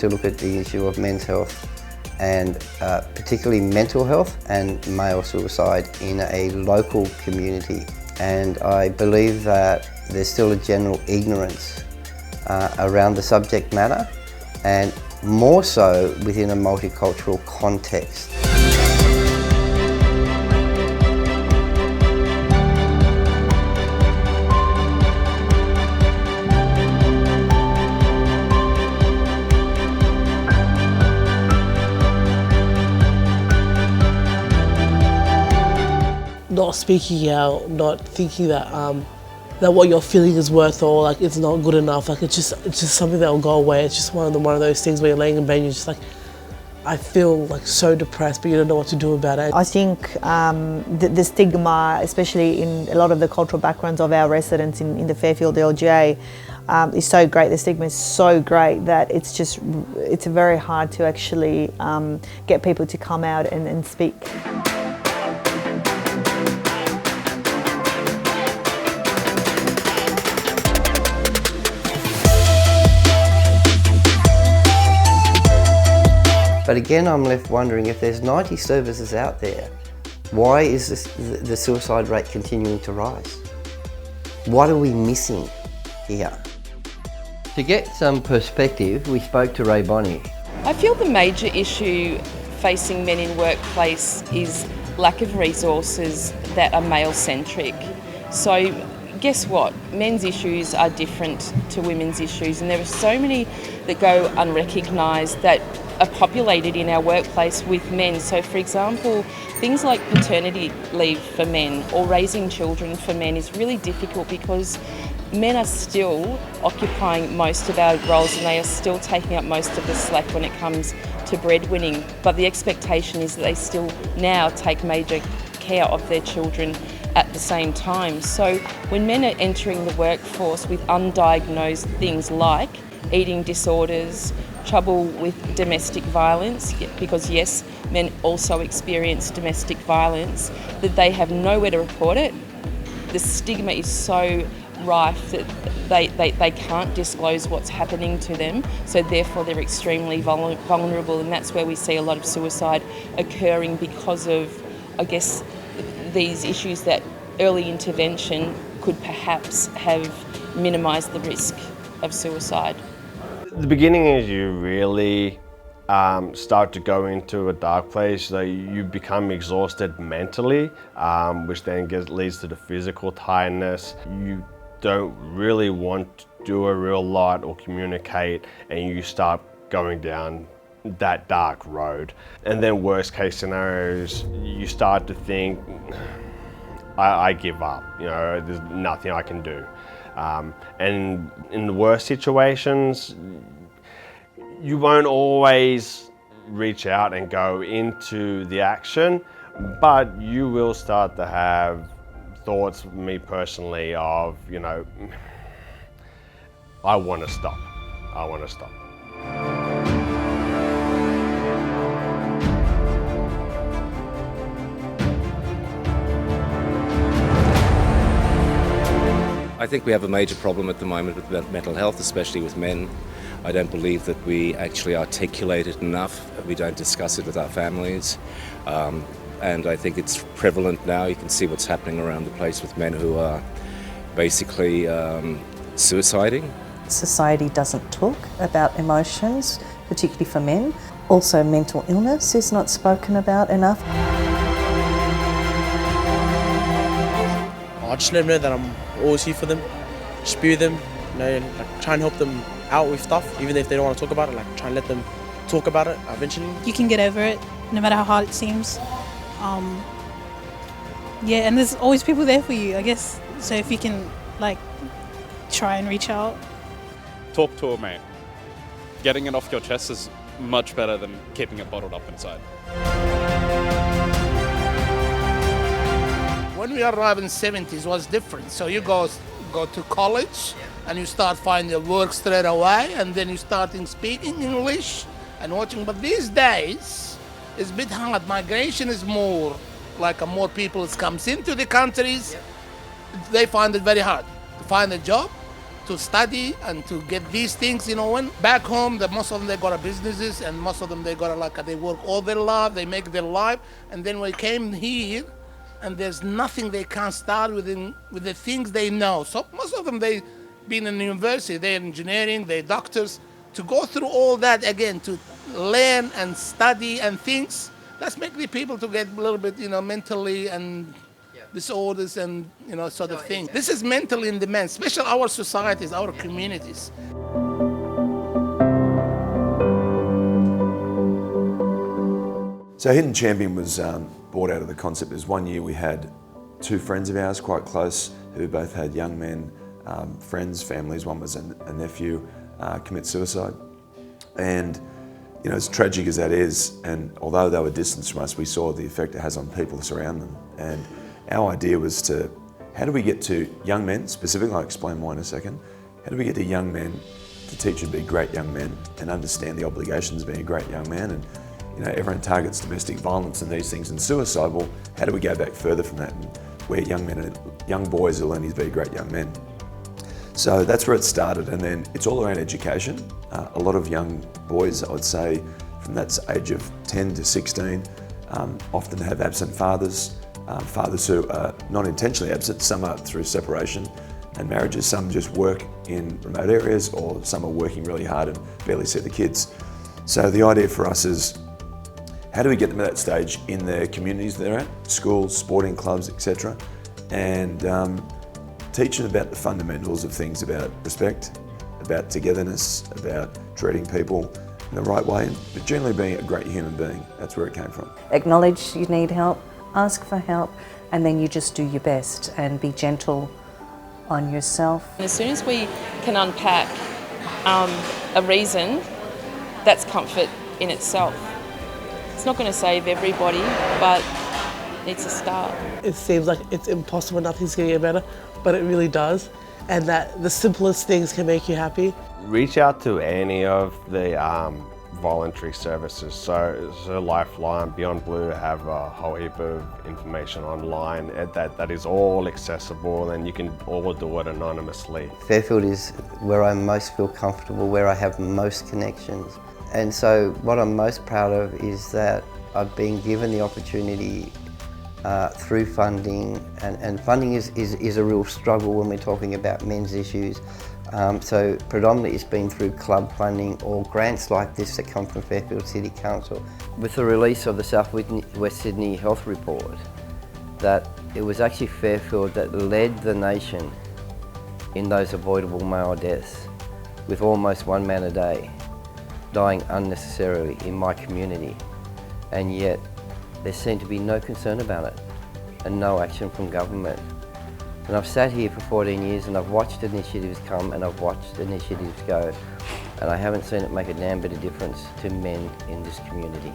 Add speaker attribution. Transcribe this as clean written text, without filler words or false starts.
Speaker 1: to look at the issue of men's health and particularly mental health and male suicide in a local community. And I believe that there's still a general ignorance around the subject matter, and more so within a multicultural context.
Speaker 2: Not speaking out, not thinking that that what you're feeling is worth or like it's not good enough. Like it's just something that will go away. It's just one of those things where you're laying in bed and you're just like, I feel like so depressed, but you don't know what to do about it.
Speaker 3: I think the stigma, especially in a lot of the cultural backgrounds of our residents in the Fairfield LGA, is so great. The stigma is so great that it's very hard to actually get people to come out and speak.
Speaker 1: But again, I'm left wondering, if there's 90 services out there, why is the suicide rate continuing to rise? What are we missing here? To get some perspective, we spoke to Ray Bonney.
Speaker 4: I feel the major issue facing men in workplace is lack of resources that are male-centric. So guess what? Men's issues are different to women's issues, and there are so many that go unrecognised that are populated in our workplace with men. So for example, things like paternity leave for men or raising children for men is really difficult because men are still occupying most of our roles and they are still taking up most of the slack when it comes to breadwinning. But the expectation is that they still now take major care of their children at the same time. So when men are entering the workforce with undiagnosed things like eating disorders, trouble with domestic violence, because yes, men also experience domestic violence, that they have nowhere to report it. The stigma is so rife that they can't disclose what's happening to them, so therefore they're extremely vulnerable, and that's where we see a lot of suicide occurring because of, I guess, these issues that early intervention could perhaps have minimised the risk of suicide.
Speaker 5: The beginning is you really start to go into a dark place, so you become exhausted mentally, which then leads to the physical tiredness. You don't really want to do a real lot or communicate, and you start going down that dark road. And then worst case scenarios, you start to think, I give up, there's nothing I can do. And in the worst situations, you won't always reach out and go into the action, but you will start to have thoughts, me personally, of, I want to stop.
Speaker 6: I think we have a major problem at the moment with mental health, especially with men. I don't believe that we actually articulate it enough. We don't discuss it with our families. And I think it's prevalent now. You can see what's happening around the place with men who are basically suiciding.
Speaker 7: Society doesn't talk about emotions, particularly for men. Also, mental illness is not spoken about enough.
Speaker 8: I just let them know that I'm always here for them, spew them, try and help them out with stuff, even if they don't want to talk about it, try and let them talk about it eventually.
Speaker 9: You can get over it, no matter how hard it seems. And there's always people there for you, I guess. So if you can, try and reach out.
Speaker 10: Talk to a mate. Getting it off your chest is much better than keeping it bottled up inside.
Speaker 11: When we arrived in the 70s, it was different. So you go to college and you start finding work straight away, and then you start speaking English and watching. But these days, it's a bit hard. Migration is more people comes into the countries. They find it very hard to find a job, to study and to get these things, when back home, most of them, they got a businesses, and most of them, they got they work all their life, they make their life, and then we came here, and there's nothing they can't start with the things they know. So most of them, they been in university, they're engineering, they're doctors. To go through all that again, to learn and study and things, that's make the people to get a little bit, mentally and disorders and, sort of thing. This is mentally in demand, especially our societies, our communities.
Speaker 12: So Hidden Champion was brought out of the concept as one year we had two friends of ours quite close who both had young men, friends, families. One was a nephew commit suicide. And as tragic as that is, and although they were distanced from us, we saw the effect it has on people surrounding them. And our idea was how do we get to young men, specifically, I'll explain why in a second, how do we get to young men to teach them to be great young men and understand the obligations of being a great young man? And everyone targets domestic violence and these things and suicide. Well, how do we go back further from that and where young boys are learning to be great young men? So that's where it started, and then it's all around education. A lot of young boys, I would say, from that age of 10 to 16, often have absent fathers, fathers who are not intentionally absent. Some are through separation and marriages, some just work in remote areas, or some are working really hard and barely see the kids. So the idea for us is, how do we get them at that stage in their communities they're at, schools, sporting clubs, etc., and teach them about the fundamentals of things about respect, about togetherness, about treating people in the right way, but generally being a great human being. That's where it came from.
Speaker 7: Acknowledge you need help, ask for help, and then you just do your best and be gentle on yourself.
Speaker 4: As soon as we can unpack a reason, that's comfort in itself. It's not going to save everybody, but it's a start.
Speaker 2: It seems like it's impossible, nothing's going to get better, but it really does. And that the simplest things can make you happy.
Speaker 5: Reach out to any of the voluntary services. So Lifeline, Beyond Blue have a whole heap of information online that is all accessible, and you can all do it anonymously.
Speaker 1: Fairfield is where I most feel comfortable, where I have most connections. And so what I'm most proud of is that I've been given the opportunity through funding, and funding is a real struggle when we're talking about men's issues. So predominantly it's been through club funding or grants like this that come from Fairfield City Council. With the release of the South West Sydney Health Report, that it was actually Fairfield that led the nation in those avoidable male deaths, with almost one man a day dying unnecessarily in my community, and yet there seemed to be no concern about it and no action from government. And I've sat here for 14 years and I've watched initiatives come and I've watched initiatives go, and I haven't seen it make a damn bit of difference to men in this community.